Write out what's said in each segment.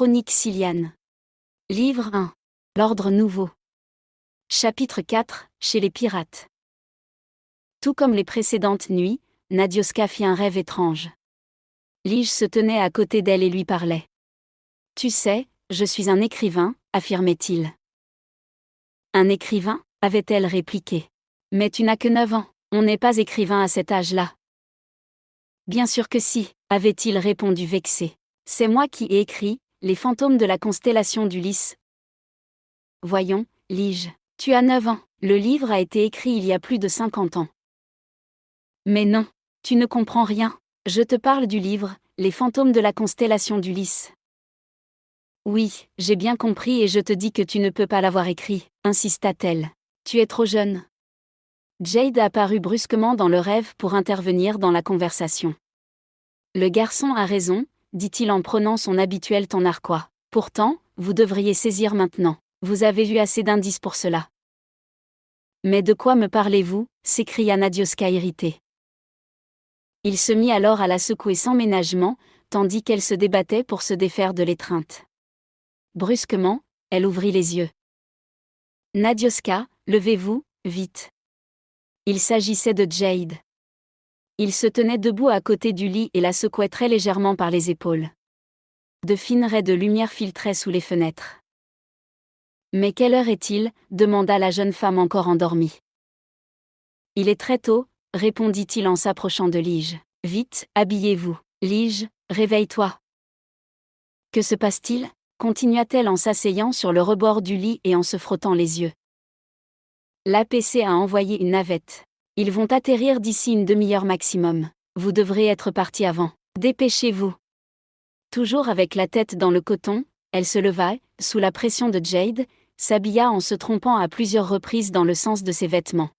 Chroniques Siliane. Livre 1. L'ordre nouveau. Chapitre 4. Chez les pirates. Tout comme les précédentes nuits, Nadioska fit un rêve étrange. Lige se tenait à côté d'elle et lui parlait. « Tu sais, je suis un écrivain, affirmait-il. »« Un écrivain ?» avait-elle répliqué. « Mais tu n'as que 9 ans, on n'est pas écrivain à cet âge-là. »« Bien sûr que si, » avait-il répondu vexé. « C'est moi qui ai écrit Les fantômes de la constellation d'Ulysse. » Voyons, Lige, tu as 9 ans, le livre a été écrit il y a plus de 50 ans. Mais non, tu ne comprends rien, je te parle du livre, Les fantômes de la constellation d'Ulysse. Oui, j'ai bien compris et je te dis que tu ne peux pas l'avoir écrit, insista-t-elle. Tu es trop jeune. Jade apparut brusquement dans le rêve pour intervenir dans la conversation. Le garçon a raison, dit-il en prenant son habituel ton narquois. Pourtant, vous devriez saisir maintenant. Vous avez eu assez d'indices pour cela. Mais de quoi me parlez-vous ? S'écria Nadioska irritée. Il se mit alors à la secouer sans ménagement, tandis qu'elle se débattait pour se défaire de l'étreinte. Brusquement, elle ouvrit les yeux. Nadioska, levez-vous, vite. Il s'agissait de Jade. Il se tenait debout à côté du lit et la secouait très légèrement par les épaules. De fines raies de lumière filtraient sous les fenêtres. « Mais quelle heure est-il ? Demanda la jeune femme encore endormie. « Il est très tôt, répondit-il en s'approchant de Lige. « Vite, habillez-vous. Lige, réveille-toi. » « Que se passe-t-il ? Continua-t-elle en s'asseyant sur le rebord du lit et en se frottant les yeux. « L'APC a envoyé une navette. Ils vont atterrir d'ici une demi-heure maximum. Vous devrez être parti avant. Dépêchez-vous. » Toujours avec la tête dans le coton, elle se leva, sous la pression de Jade, s'habilla en se trompant à plusieurs reprises dans le sens de ses vêtements.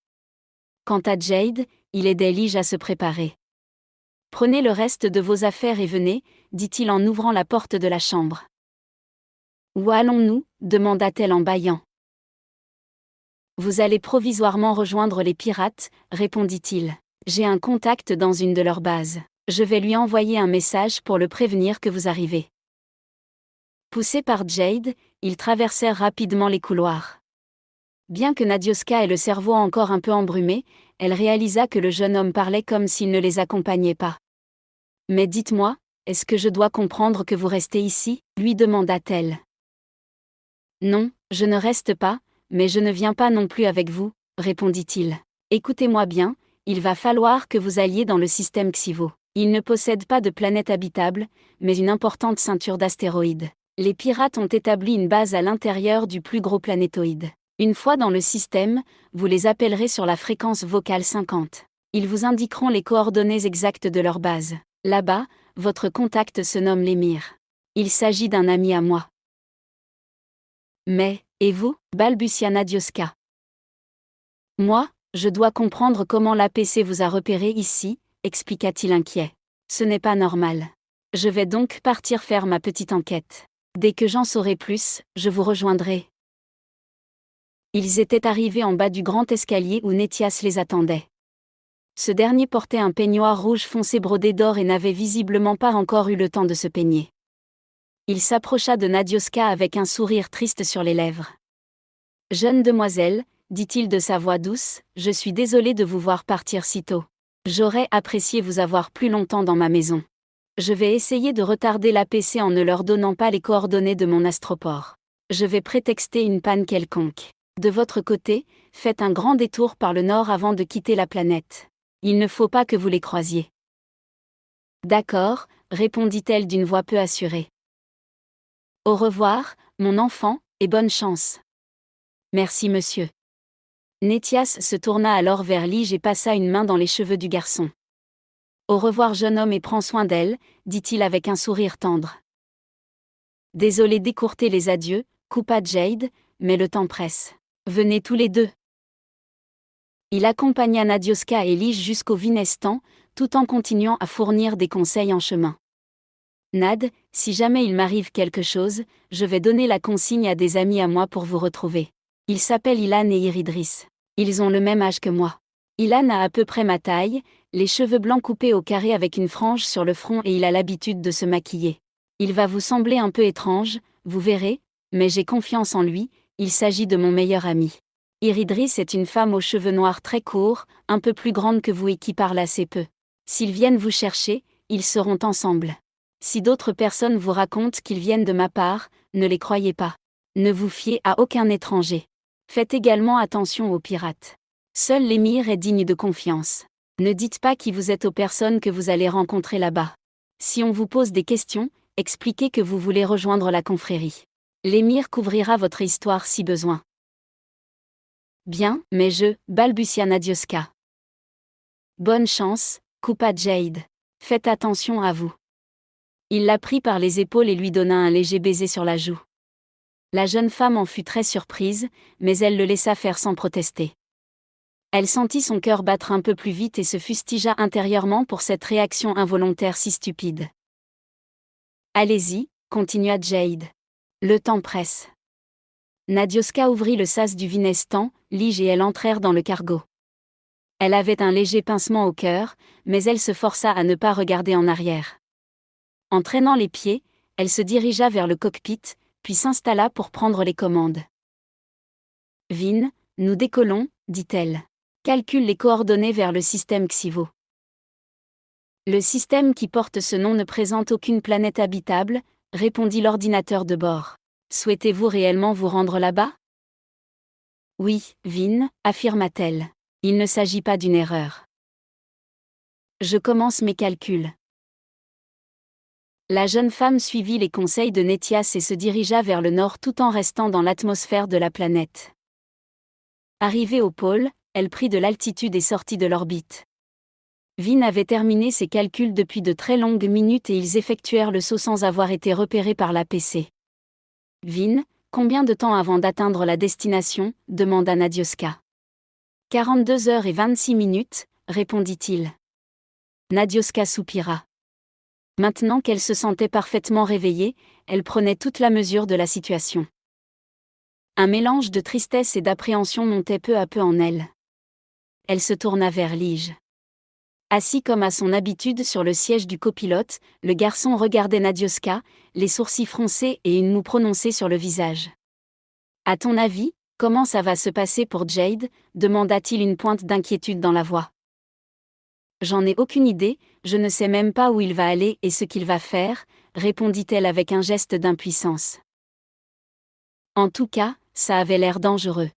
Quant à Jade, il aidait Lige à se préparer. « Prenez le reste de vos affaires et venez, » dit-il en ouvrant la porte de la chambre. « Où allons-nous ? Demanda-t-elle en bâillant. « Vous allez provisoirement rejoindre les pirates, » répondit-il. « J'ai un contact dans une de leurs bases. Je vais lui envoyer un message pour le prévenir que vous arrivez. » Poussés par Jade, ils traversèrent rapidement les couloirs. Bien que Nadioska ait le cerveau encore un peu embrumé, elle réalisa que le jeune homme parlait comme s'il ne les accompagnait pas. « Mais dites-moi, est-ce que je dois comprendre que vous restez ici ? » lui demanda-t-elle. « Non, je ne reste pas, mais je ne viens pas non plus avec vous, » répondit-il. « Écoutez-moi bien, il va falloir que vous alliez dans le système Xivo. Il ne possède pas de planète habitable, mais une importante ceinture d'astéroïdes. Les pirates ont établi une base à l'intérieur du plus gros planétoïde. Une fois dans le système, vous les appellerez sur la fréquence vocale 50. Ils vous indiqueront les coordonnées exactes de leur base. Là-bas, votre contact se nomme l'émir. Il s'agit d'un ami à moi. » « Mais, et vous ? Balbutia Nadioska. « Moi, je dois comprendre comment l'APC vous a repéré ici, » expliqua-t-il inquiet. « Ce n'est pas normal. Je vais donc partir faire ma petite enquête. Dès que j'en saurai plus, je vous rejoindrai. » Ils étaient arrivés en bas du grand escalier où Nétias les attendait. Ce dernier portait un peignoir rouge foncé brodé d'or et n'avait visiblement pas encore eu le temps de se peigner. Il s'approcha de Nadioska avec un sourire triste sur les lèvres. « Jeune demoiselle, » dit-il de sa voix douce, « je suis désolé de vous voir partir si tôt. J'aurais apprécié vous avoir plus longtemps dans ma maison. Je vais essayer de retarder l'APC en ne leur donnant pas les coordonnées de mon astroport. Je vais prétexter une panne quelconque. De votre côté, faites un grand détour par le nord avant de quitter la planète. Il ne faut pas que vous les croisiez. »« D'accord, » répondit-elle d'une voix peu assurée. « Au revoir, mon enfant, et bonne chance. »« Merci monsieur. » Nétias se tourna alors vers Lige et passa une main dans les cheveux du garçon. « Au revoir jeune homme et prends soin d'elle, » dit-il avec un sourire tendre. « Désolé d'écourter les adieux, » coupa Jade, « mais le temps presse. Venez tous les deux. » Il accompagna Nadioska et Lige jusqu'au Vinestan, tout en continuant à fournir des conseils en chemin. « Nad, si jamais il m'arrive quelque chose, je vais donner la consigne à des amis à moi pour vous retrouver. Ils s'appellent Ilan et Iridris. Ils ont le même âge que moi. Ilan a à peu près ma taille, les cheveux blancs coupés au carré avec une frange sur le front et il a l'habitude de se maquiller. Il va vous sembler un peu étrange, vous verrez, mais j'ai confiance en lui, il s'agit de mon meilleur ami. Iridris est une femme aux cheveux noirs très courts, un peu plus grande que vous et qui parle assez peu. S'ils viennent vous chercher, ils seront ensemble. Si d'autres personnes vous racontent qu'ils viennent de ma part, ne les croyez pas. Ne vous fiez à aucun étranger. Faites également attention aux pirates. Seul l'émir est digne de confiance. Ne dites pas qui vous êtes aux personnes que vous allez rencontrer là-bas. Si on vous pose des questions, expliquez que vous voulez rejoindre la confrérie. L'émir couvrira votre histoire si besoin. Bien, mais balbutia Nadioska. Bonne chance, coupa Jade. Faites attention à vous. Il la prit par les épaules et lui donna un léger baiser sur la joue. La jeune femme en fut très surprise, mais elle le laissa faire sans protester. Elle sentit son cœur battre un peu plus vite et se fustigea intérieurement pour cette réaction involontaire si stupide. Allez-y, continua Jade. Le temps presse. Nadioska ouvrit le sas du Vinestan, Lige et elle entrèrent dans le cargo. Elle avait un léger pincement au cœur, mais elle se força à ne pas regarder en arrière. En traînant les pieds, elle se dirigea vers le cockpit, puis s'installa pour prendre les commandes. Vin, nous décollons, dit-elle. Calcule les coordonnées vers le système Xivo. Le système qui porte ce nom ne présente aucune planète habitable, répondit l'ordinateur de bord. Souhaitez-vous réellement vous rendre là-bas? Oui, Vin, affirma-t-elle. Il ne s'agit pas d'une erreur. Je commence mes calculs. La jeune femme suivit les conseils de Nétias et se dirigea vers le nord tout en restant dans l'atmosphère de la planète. Arrivée au pôle, elle prit de l'altitude et sortit de l'orbite. Vin avait terminé ses calculs depuis de très longues minutes et ils effectuèrent le saut sans avoir été repérés par l'APC. Vin, combien de temps avant d'atteindre la destination? Demanda Nadioska. 42 heures et 26 minutes, répondit-il. Nadioska soupira. Maintenant qu'elle se sentait parfaitement réveillée, elle prenait toute la mesure de la situation. Un mélange de tristesse et d'appréhension montait peu à peu en elle. Elle se tourna vers Lige. Assis comme à son habitude sur le siège du copilote, le garçon regardait Nadioska, les sourcils froncés et une moue prononcée sur le visage. « À ton avis, comment ça va se passer pour Jade ?» demanda-t-il, une pointe d'inquiétude dans la voix. « J'en ai aucune idée, je ne sais même pas où il va aller et ce qu'il va faire, » répondit-elle avec un geste d'impuissance. « En tout cas, ça avait l'air dangereux. »«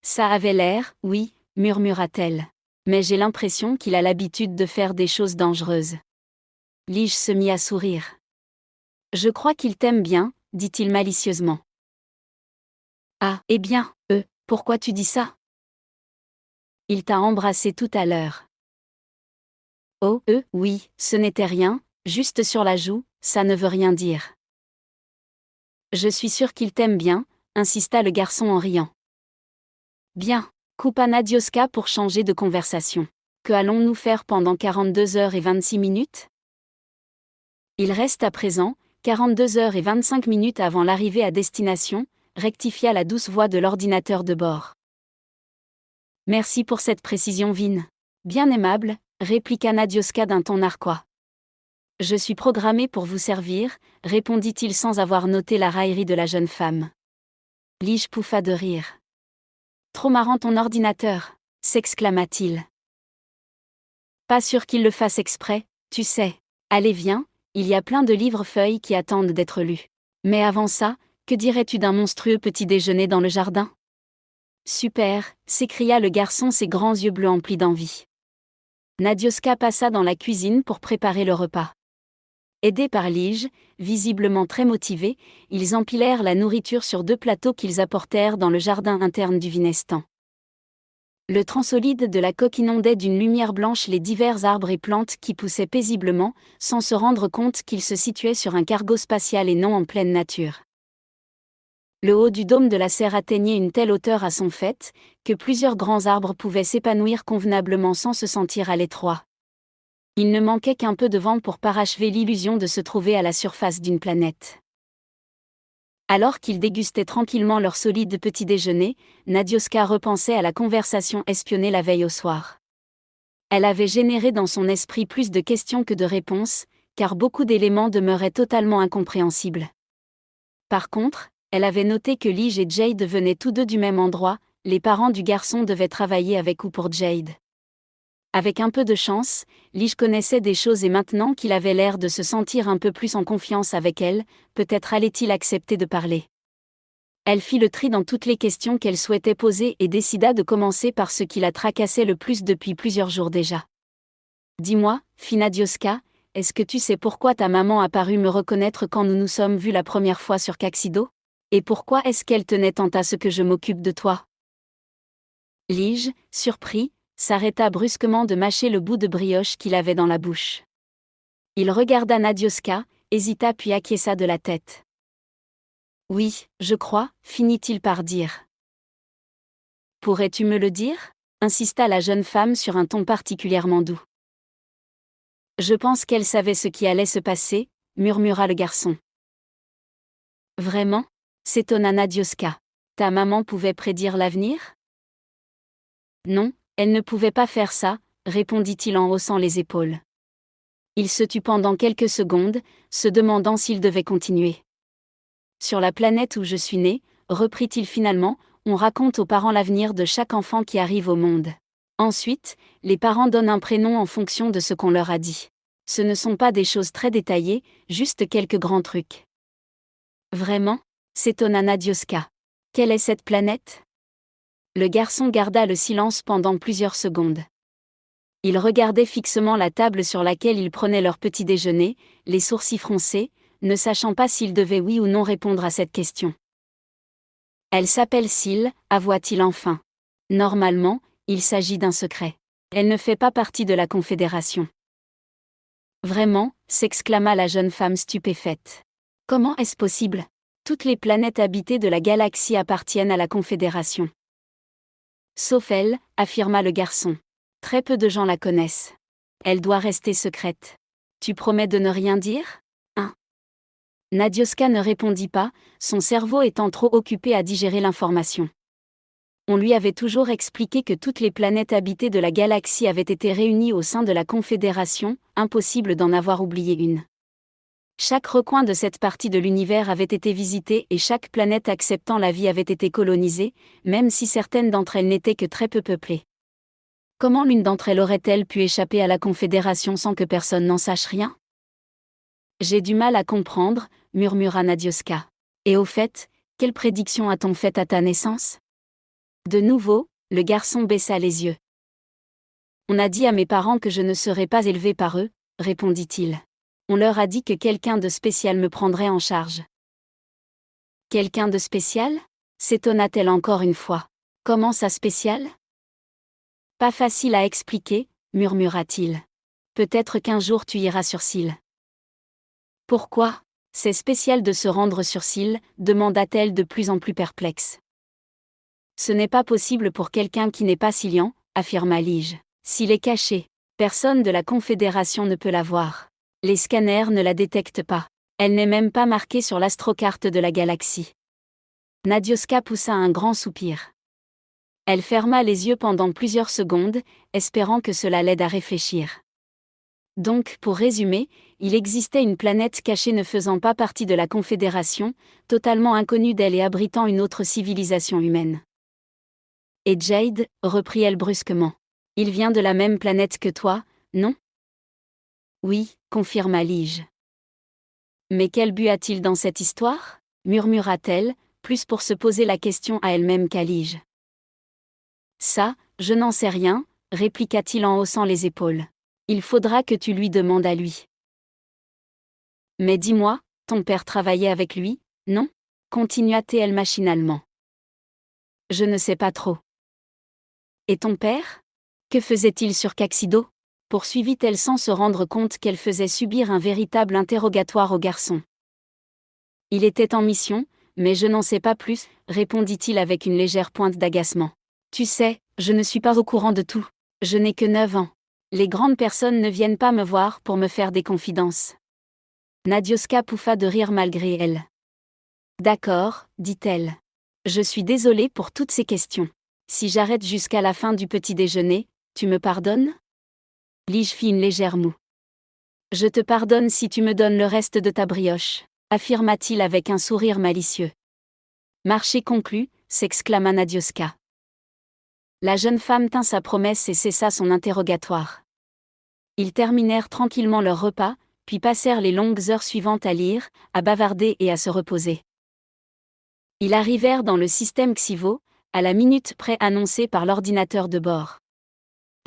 Ça avait l'air, oui, » murmura-t-elle. « Mais j'ai l'impression qu'il a l'habitude de faire des choses dangereuses. » Lige se mit à sourire. « Je crois qu'il t'aime bien, » dit-il malicieusement. « Ah, eh bien, pourquoi tu dis ça? Il t'a embrassé tout à l'heure. » Oh, oui, ce n'était rien, juste sur la joue, ça ne veut rien dire. Je suis sûr qu'il t'aime bien, insista le garçon en riant. Bien, coupa Nadioska pour changer de conversation. Que allons-nous faire pendant 42 heures et 26 minutes? Il reste à présent 42 heures et 25 minutes avant l'arrivée à destination, rectifia la douce voix de l'ordinateur de bord. Merci pour cette précision, Vin. Bien aimable, répliqua Nadioska d'un ton narquois. Je suis programmé pour vous servir, répondit-il sans avoir noté la raillerie de la jeune femme. Lige pouffa de rire. Trop marrant ton ordinateur, s'exclama-t-il. Pas sûr qu'il le fasse exprès, tu sais. Allez viens, il y a plein de livres-feuilles qui attendent d'être lus. Mais avant ça, que dirais-tu d'un monstrueux petit déjeuner dans le jardin? Super, s'écria le garçon, ses grands yeux bleus emplis d'envie. Nadioska passa dans la cuisine pour préparer le repas. Aidés par Lige, visiblement très motivés, ils empilèrent la nourriture sur 2 plateaux qu'ils apportèrent dans le jardin interne du Vinestan. Le transolide de la coque inondait d'une lumière blanche les divers arbres et plantes qui poussaient paisiblement, sans se rendre compte qu'ils se situaient sur un cargo spatial et non en pleine nature. Le haut du dôme de la serre atteignait une telle hauteur à son faîte, que plusieurs grands arbres pouvaient s'épanouir convenablement sans se sentir à l'étroit. Il ne manquait qu'un peu de vent pour parachever l'illusion de se trouver à la surface d'une planète. Alors qu'ils dégustaient tranquillement leur solide petit déjeuner, Nadioska repensait à la conversation espionnée la veille au soir. Elle avait généré dans son esprit plus de questions que de réponses, car beaucoup d'éléments demeuraient totalement incompréhensibles. Par contre, elle avait noté que Lige et Jade venaient tous deux du même endroit, les parents du garçon devaient travailler avec ou pour Jade. Avec un peu de chance, Lige connaissait des choses et maintenant qu'il avait l'air de se sentir un peu plus en confiance avec elle, peut-être allait-il accepter de parler. Elle fit le tri dans toutes les questions qu'elle souhaitait poser et décida de commencer par ce qui la tracassait le plus depuis plusieurs jours déjà. « Dis-moi, fit Nadioska, est-ce que tu sais pourquoi ta maman a paru me reconnaître quand nous nous sommes vus la première fois sur Kaxido? Et pourquoi est-ce qu'elle tenait tant à ce que je m'occupe de toi ?» Lige, surpris, s'arrêta brusquement de mâcher le bout de brioche qu'il avait dans la bouche. Il regarda Nadioska, hésita puis acquiesça de la tête. « Oui, je crois, finit-il par dire. « Pourrais-tu me le dire ?» insista la jeune femme sur un ton particulièrement doux. « Je pense qu'elle savait ce qui allait se passer, » murmura le garçon. « Vraiment ?» s'étonna Nadioska. « Ta maman pouvait prédire l'avenir ? » « Non, elle ne pouvait pas faire ça, » répondit-il en haussant les épaules. Il se tut pendant quelques secondes, se demandant s'il devait continuer. « Sur la planète où je suis né, » reprit-il finalement, « on raconte aux parents l'avenir de chaque enfant qui arrive au monde. Ensuite, les parents donnent un prénom en fonction de ce qu'on leur a dit. Ce ne sont pas des choses très détaillées, juste quelques grands trucs. » « Vraiment ?» s'étonna Nadioska. « Quelle est cette planète ?» Le garçon garda le silence pendant plusieurs secondes. Il regardait fixement la table sur laquelle ils prenaient leur petit déjeuner, les sourcils froncés, ne sachant pas s'il devait oui ou non répondre à cette question. « Elle s'appelle Syl, avoua-t-il enfin. « Normalement, il s'agit d'un secret. Elle ne fait pas partie de la Confédération. »« Vraiment ?» s'exclama la jeune femme stupéfaite. « Comment est-ce possible ? Toutes les planètes habitées de la galaxie appartiennent à la Confédération. » « Sauf elle, » affirma le garçon. « Très peu de gens la connaissent. Elle doit rester secrète. Tu promets de ne rien dire ? Hein ? » Nadioska ne répondit pas, son cerveau étant trop occupé à digérer l'information. On lui avait toujours expliqué que toutes les planètes habitées de la galaxie avaient été réunies au sein de la Confédération, impossible d'en avoir oublié une. Chaque recoin de cette partie de l'univers avait été visité et chaque planète acceptant la vie avait été colonisée, même si certaines d'entre elles n'étaient que très peu peuplées. Comment l'une d'entre elles aurait-elle pu échapper à la Confédération sans que personne n'en sache rien ? J'ai du mal à comprendre, murmura Nadioska. Et au fait, quelle prédiction a-t-on faite à ta naissance ? De nouveau, le garçon baissa les yeux. On a dit à mes parents que je ne serais pas élevé par eux, répondit-il. On leur a dit que quelqu'un de spécial me prendrait en charge. Quelqu'un de spécial ? S'étonna-t-elle encore une fois. Comment ça spécial ? Pas facile à expliquer, murmura-t-il. Peut-être qu'un jour tu iras sur Syl. Pourquoi ? C'est spécial de se rendre sur Syl, demanda-t-elle de plus en plus perplexe. Ce n'est pas possible pour quelqu'un qui n'est pas Sylian, affirma Lige. S'il est caché, personne de la Confédération ne peut la voir. Les scanners ne la détectent pas. Elle n'est même pas marquée sur l'astrocarte de la galaxie. Nadioska poussa un grand soupir. Elle ferma les yeux pendant plusieurs secondes, espérant que cela l'aide à réfléchir. Donc, pour résumer, il existait une planète cachée ne faisant pas partie de la Confédération, totalement inconnue d'elle et abritant une autre civilisation humaine. Et Jade, reprit-elle brusquement. Il vient de la même planète que toi, non ? Oui, confirma Lige. Mais quel but a-t-il dans cette histoire ? Murmura-t-elle, plus pour se poser la question à elle-même qu'à Lige. Ça, je n'en sais rien, répliqua-t-il en haussant les épaules. Il faudra que tu lui demandes à lui. Mais dis-moi, ton père travaillait avec lui, non ? Continua-t-elle machinalement. Je ne sais pas trop. Et ton père ? Que faisait-il sur Kaxido ? Poursuivit-elle sans se rendre compte qu'elle faisait subir un véritable interrogatoire au garçon. Il était en mission, mais je n'en sais pas plus, répondit-il avec une légère pointe d'agacement. Tu sais, je ne suis pas au courant de tout. Je n'ai que 9 ans. Les grandes personnes ne viennent pas me voir pour me faire des confidences. Nadioska pouffa de rire malgré elle. D'accord, dit-elle. Je suis désolée pour toutes ces questions. Si j'arrête jusqu'à la fin du petit déjeuner, tu me pardonnes ? Lige fit une légère moue. Je te pardonne si tu me donnes le reste de ta brioche, affirma-t-il avec un sourire malicieux. Marché conclu, s'exclama Nadioska. La jeune femme tint sa promesse et cessa son interrogatoire. Ils terminèrent tranquillement leur repas, puis passèrent les longues heures suivantes à lire, à bavarder et à se reposer. Ils arrivèrent dans le système Xivo, à la minute près annoncée par l'ordinateur de bord.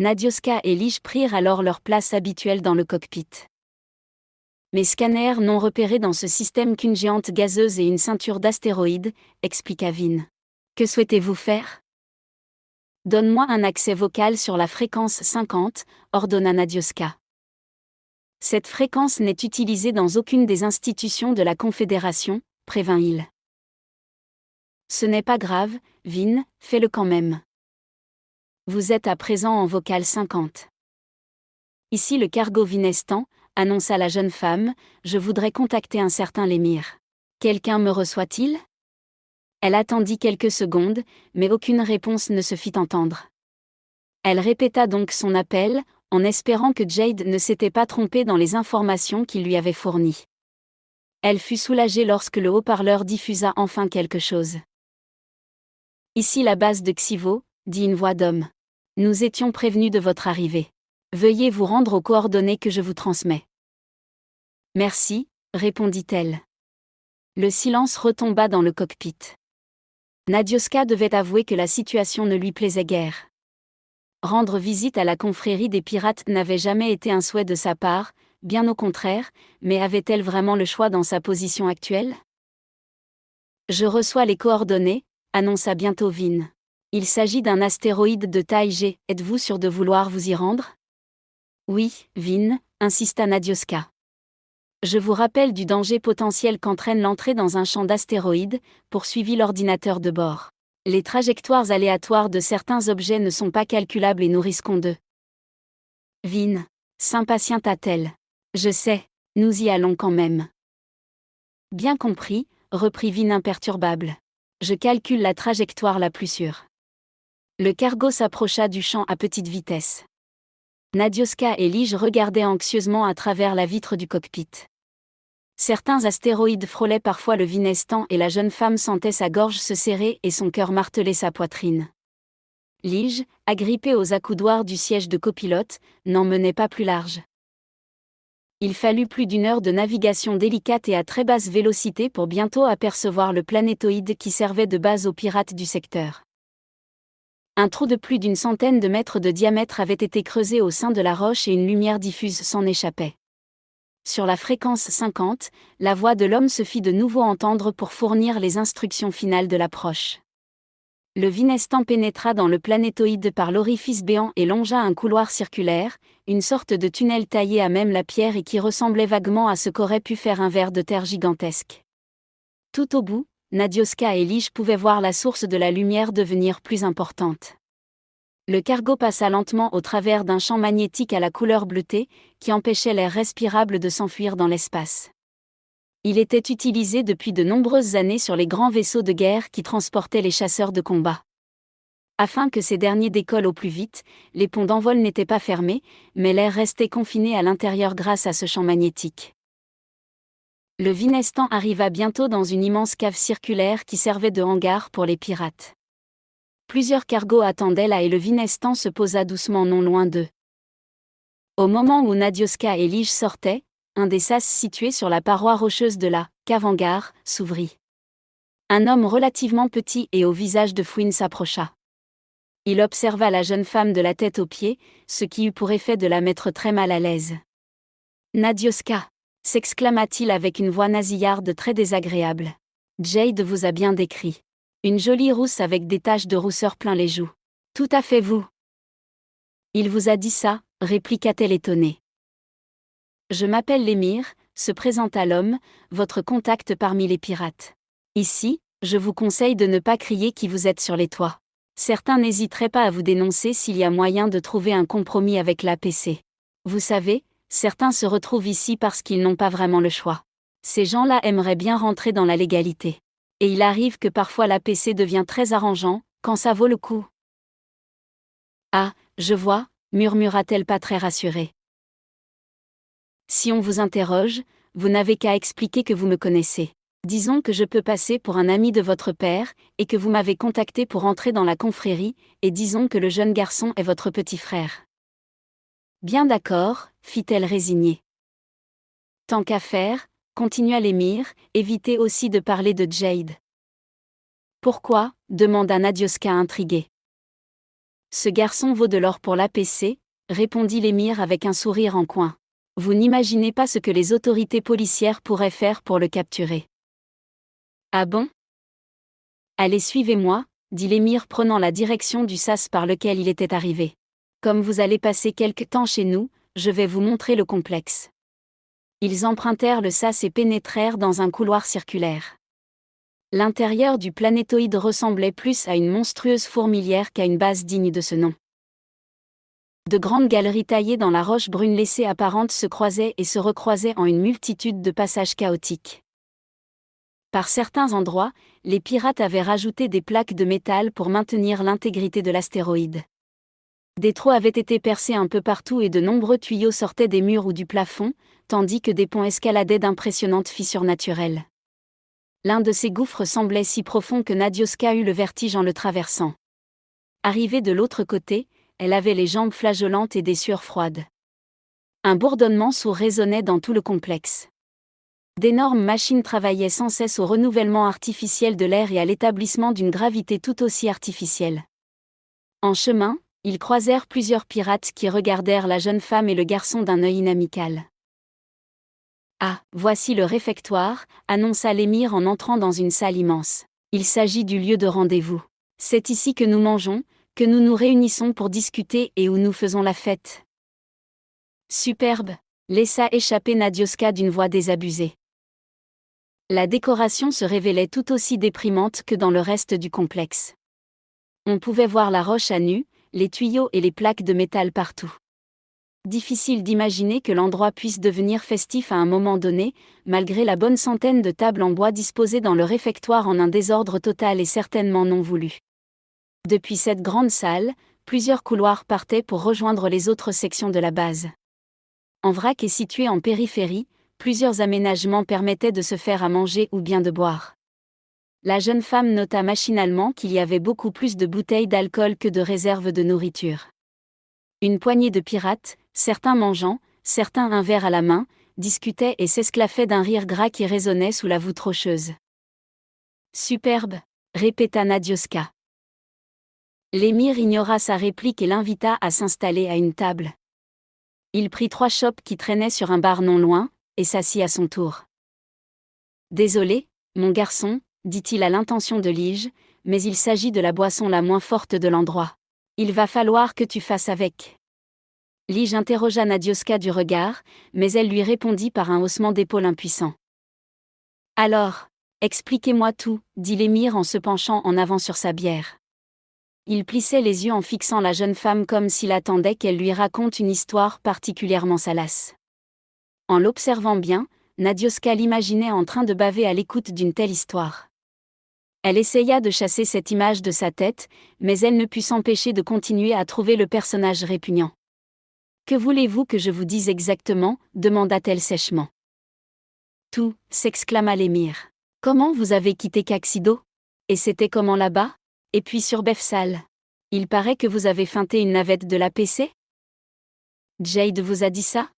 Nadioska et Lige prirent alors leur place habituelle dans le cockpit. Mes scanners n'ont repéré dans ce système qu'une géante gazeuse et une ceinture d'astéroïdes, expliqua Vin. Que souhaitez-vous faire ? Donne-moi un accès vocal sur la fréquence 50, ordonna Nadioska. Cette fréquence n'est utilisée dans aucune des institutions de la Confédération, prévint il. Ce n'est pas grave, Vin, fais-le quand même. Vous êtes à présent en vocal 50. Ici le cargo Vinestan, annonça la jeune femme, je voudrais contacter un certain Lémir. Quelqu'un me reçoit-il ? Elle attendit quelques secondes, mais aucune réponse ne se fit entendre. Elle répéta donc son appel, en espérant que Jade ne s'était pas trompée dans les informations qu'il lui avait fournies. Elle fut soulagée lorsque le haut-parleur diffusa enfin quelque chose. Ici la base de Xivo, dit une voix d'homme. Nous étions prévenus de votre arrivée. Veuillez vous rendre aux coordonnées que je vous transmets. Merci, répondit-elle. Le silence retomba dans le cockpit. Nadioska devait avouer que la situation ne lui plaisait guère. Rendre visite à la confrérie des pirates n'avait jamais été un souhait de sa part, bien au contraire, mais avait-elle vraiment le choix dans sa position actuelle ? Je reçois les coordonnées, annonça bientôt Vin. Il s'agit d'un astéroïde de taille G, êtes-vous sûr de vouloir vous y rendre ? Oui, Vin, insista Nadioska. Je vous rappelle du danger potentiel qu'entraîne l'entrée dans un champ d'astéroïdes, poursuivit l'ordinateur de bord. Les trajectoires aléatoires de certains objets ne sont pas calculables et nous risquons de... Vin, s'impatienta-t-elle. Je sais, nous y allons quand même. Bien compris, reprit Vin imperturbable. Je calcule la trajectoire la plus sûre. Le cargo s'approcha du champ à petite vitesse. Nadioska et Lige regardaient anxieusement à travers la vitre du cockpit. Certains astéroïdes frôlaient parfois le Vinestan et la jeune femme sentait sa gorge se serrer et son cœur marteler sa poitrine. Lige, agrippée aux accoudoirs du siège de copilote, n'en menait pas plus large. Il fallut plus d'1 heure de navigation délicate et à très basse vélocité pour bientôt apercevoir le planétoïde qui servait de base aux pirates du secteur. Un trou de plus d'1 centaine de mètres de diamètre avait été creusé au sein de la roche et une lumière diffuse s'en échappait. Sur la fréquence 50, la voix de l'homme se fit de nouveau entendre pour fournir les instructions finales de l'approche. Le Vinestan pénétra dans le planétoïde par l'orifice béant et longea un couloir circulaire, une sorte de tunnel taillé à même la pierre et qui ressemblait vaguement à ce qu'aurait pu faire un ver de terre gigantesque. Tout au bout, Nadioska et Lige pouvaient voir la source de la lumière devenir plus importante. Le cargo passa lentement au travers d'un champ magnétique à la couleur bleutée, qui empêchait l'air respirable de s'enfuir dans l'espace. Il était utilisé depuis de nombreuses années sur les grands vaisseaux de guerre qui transportaient les chasseurs de combat. Afin que ces derniers décollent au plus vite, les ponts d'envol n'étaient pas fermés, mais l'air restait confiné à l'intérieur grâce à ce champ magnétique. Le Vinestan arriva bientôt dans une immense cave circulaire qui servait de hangar pour les pirates. Plusieurs cargos attendaient là et le Vinestan se posa doucement non loin d'eux. Au moment où Nadioska et Lige sortaient, un des sas situés sur la paroi rocheuse de la cave hangar s'ouvrit. Un homme relativement petit et au visage de fouine s'approcha. Il observa la jeune femme de la tête aux pieds, ce qui eut pour effet de la mettre très mal à l'aise. « Nadioska !» s'exclama-t-il avec une voix nasillarde très désagréable. « Jade vous a bien décrit. Une jolie rousse avec des taches de rousseur plein les joues. Tout à fait vous. » « Il vous a dit ça ?» répliqua-t-elle étonnée. « Je m'appelle Lémir, se présenta l'homme, votre contact parmi les pirates. Ici, je vous conseille de ne pas crier qui vous êtes sur les toits. Certains n'hésiteraient pas à vous dénoncer s'il y a moyen de trouver un compromis avec l'APC. Vous savez, certains se retrouvent ici parce qu'ils n'ont pas vraiment le choix. Ces gens-là aimeraient bien rentrer dans la légalité. Et il arrive que parfois l'APC devient très arrangeant, quand ça vaut le coup. » « Ah, je vois, murmura-t-elle pas très rassurée. Si on vous interroge, vous n'avez qu'à expliquer que vous me connaissez. Disons que je peux passer pour un ami de votre père, et que vous m'avez contacté pour entrer dans la confrérie, et disons que le jeune garçon est votre petit frère. Bien d'accord, fit-elle résignée. Tant qu'à faire, continua l'émir, évitez aussi de parler de Jade. Pourquoi demanda Nadioska intriguée. Ce garçon vaut de l'or pour l'APC, répondit l'émir avec un sourire en coin. Vous n'imaginez pas ce que les autorités policières pourraient faire pour le capturer. Ah bon? Allez, suivez-moi, dit l'émir prenant la direction du sas par lequel il était arrivé. Comme vous allez passer quelque temps chez nous, je vais vous montrer le complexe. Ils empruntèrent le sas et pénétrèrent dans un couloir circulaire. L'intérieur du planétoïde ressemblait plus à une monstrueuse fourmilière qu'à une base digne de ce nom. De grandes galeries taillées dans la roche brune laissée apparente se croisaient et se recroisaient en une multitude de passages chaotiques. Par certains endroits, les pirates avaient rajouté des plaques de métal pour maintenir l'intégrité de l'astéroïde. Des trous avaient été percés un peu partout et de nombreux tuyaux sortaient des murs ou du plafond, tandis que des ponts escaladaient d'impressionnantes fissures naturelles. L'un de ces gouffres semblait si profond que Nadioska eut le vertige en le traversant. Arrivée de l'autre côté, elle avait les jambes flageolantes et des sueurs froides. Un bourdonnement sourd résonnait dans tout le complexe. D'énormes machines travaillaient sans cesse au renouvellement artificiel de l'air et à l'établissement d'une gravité tout aussi artificielle. En chemin, ils croisèrent plusieurs pirates qui regardèrent la jeune femme et le garçon d'un œil inamical. « Ah, voici le réfectoire », annonça l'émir en entrant dans une salle immense. « Il s'agit du lieu de rendez-vous. C'est ici que nous mangeons, que nous nous réunissons pour discuter et où nous faisons la fête. » Superbe, laissa échapper Nadioska d'une voix désabusée. La décoration se révélait tout aussi déprimante que dans le reste du complexe. On pouvait voir la roche à nu, les tuyaux et les plaques de métal partout. Difficile d'imaginer que l'endroit puisse devenir festif à un moment donné, malgré la bonne centaine de tables en bois disposées dans le réfectoire en un désordre total et certainement non voulu. Depuis cette grande salle, plusieurs couloirs partaient pour rejoindre les autres sections de la base. En vrac et situé en périphérie, plusieurs aménagements permettaient de se faire à manger ou bien de boire. La jeune femme nota machinalement qu'il y avait beaucoup plus de bouteilles d'alcool que de réserves de nourriture. Une poignée de pirates, certains mangeant, certains un verre à la main, discutaient et s'esclaffaient d'un rire gras qui résonnait sous la voûte rocheuse. Superbe, répéta Nadioska. L'émir ignora sa réplique et l'invita à s'installer à une table. Il prit 3 chopes qui traînaient sur un bar non loin, et s'assit à son tour. « Désolé, mon garçon, dit-il à l'intention de Lige, mais il s'agit de la boisson la moins forte de l'endroit. Il va falloir que tu fasses avec. » Lige interrogea Nadioska du regard, mais elle lui répondit par un haussement d'épaule impuissant. « Alors, expliquez-moi tout, dit l'émir en se penchant en avant sur sa bière. Il plissait les yeux en fixant la jeune femme comme s'il attendait qu'elle lui raconte une histoire particulièrement salace. En l'observant bien, Nadioska l'imaginait en train de baver à l'écoute d'une telle histoire. Elle essaya de chasser cette image de sa tête, mais elle ne put s'empêcher de continuer à trouver le personnage répugnant. « Que voulez-vous que je vous dise exactement » demanda-t-elle sèchement. « Tout, s'exclama l'émir. « Comment vous avez quitté Caxido? Et c'était comment là-bas? Et puis sur Befsal? Il paraît que vous avez feinté une navette de l'APC? Jade vous a dit ça?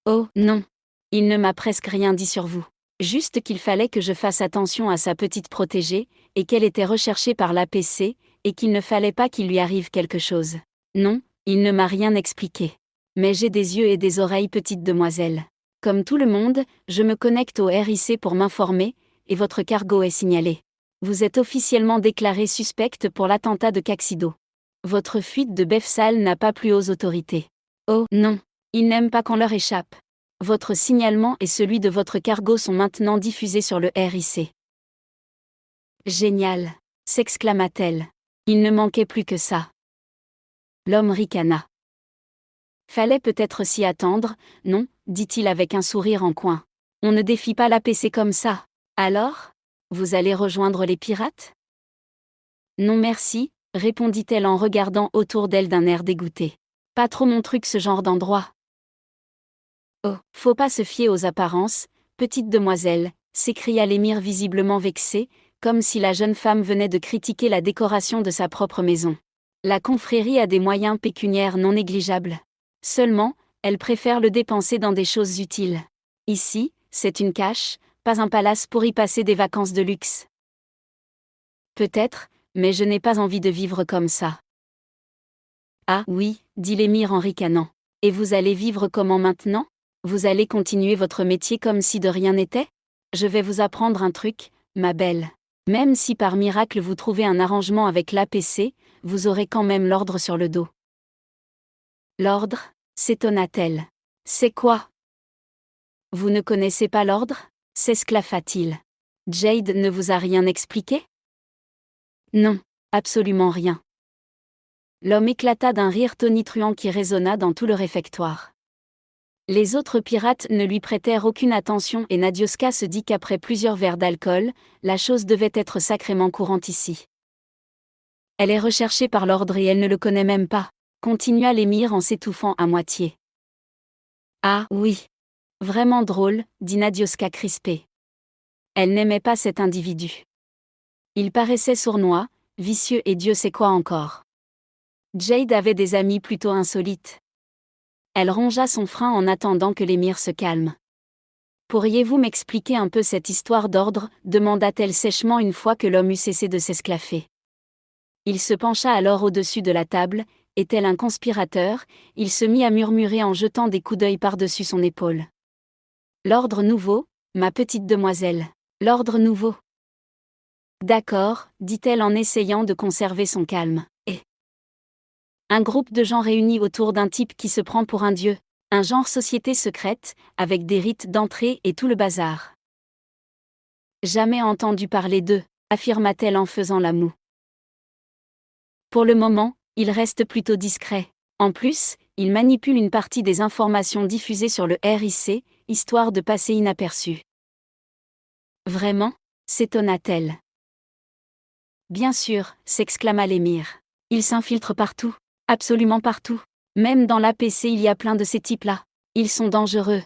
Oh, non. Il ne m'a presque rien dit sur vous. Juste qu'il fallait que je fasse attention à sa petite protégée, et qu'elle était recherchée par l'APC, et qu'il ne fallait pas qu'il lui arrive quelque chose. Non, il ne m'a rien expliqué. Mais j'ai des yeux et des oreilles, petite demoiselle. Comme tout le monde, je me connecte au RIC pour m'informer, et votre cargo est signalé. Vous êtes officiellement déclarée suspecte pour l'attentat de Caxido. Votre fuite de Befsal n'a pas plu aux autorités. Oh, non. Ils n'aiment pas qu'on leur échappe. Votre signalement et celui de votre cargo sont maintenant diffusés sur le RIC. Génial, s'exclama-t-elle. Il ne manquait plus que ça. L'homme ricana. Fallait peut-être s'y attendre, non, dit-il avec un sourire en coin. On ne défie pas l'APC comme ça. Alors, vous allez rejoindre les pirates? Non merci, répondit-elle en regardant autour d'elle d'un air dégoûté. Pas trop mon truc ce genre d'endroit. Oh, faut pas se fier aux apparences, petite demoiselle, s'écria l'émir visiblement vexé, comme si la jeune femme venait de critiquer la décoration de sa propre maison. La confrérie a des moyens pécuniaires non négligeables. Seulement, elle préfère le dépenser dans des choses utiles. Ici, c'est une cache, pas un palace pour y passer des vacances de luxe. Peut-être, mais je n'ai pas envie de vivre comme ça. Ah oui, dit l'émir en ricanant. Et vous allez vivre comment maintenant ? Vous allez continuer votre métier comme si de rien n'était ? Je vais vous apprendre un truc, ma belle. Même si par miracle vous trouvez un arrangement avec l'APC, vous aurez quand même l'ordre sur le dos. L'ordre ? S'étonna-t-elle. C'est quoi ? Vous ne connaissez pas l'ordre ? S'esclaffa-t-il. Jade ne vous a rien expliqué ? Non, absolument rien. L'homme éclata d'un rire tonitruant qui résonna dans tout le réfectoire. Les autres pirates ne lui prêtèrent aucune attention et Nadioska se dit qu'après plusieurs verres d'alcool, la chose devait être sacrément courante ici. Elle est recherchée par l'ordre et elle ne le connaît même pas, continua l'émir en s'étouffant à moitié. Ah oui. Vraiment drôle, dit Nadioska crispée. Elle n'aimait pas cet individu. Il paraissait sournois, vicieux et Dieu sait quoi encore. Jade avait des amis plutôt insolites. Elle rongea son frein en attendant que l'émir se calme. Pourriez-vous m'expliquer un peu cette histoire d'ordre ? Demanda-t-elle sèchement une fois que l'homme eut cessé de s'esclaffer. Il se pencha alors au-dessus de la table, et tel un conspirateur, il se mit à murmurer en jetant des coups d'œil par-dessus son épaule. L'ordre nouveau, ma petite demoiselle. L'ordre nouveau. D'accord, dit-elle en essayant de conserver son calme. Et un groupe de gens réunis autour d'un type qui se prend pour un dieu. Un genre société secrète, avec des rites d'entrée et tout le bazar. Jamais entendu parler d'eux, affirma-t-elle en faisant la moue. Pour le moment, il reste plutôt discret. En plus, il manipule une partie des informations diffusées sur le RIC, histoire de passer inaperçu. Vraiment ? S'étonna-t-elle. Bien sûr, s'exclama l'émir. Il s'infiltre partout, absolument partout. Même dans l'APC il y a plein de ces types-là. Ils sont dangereux.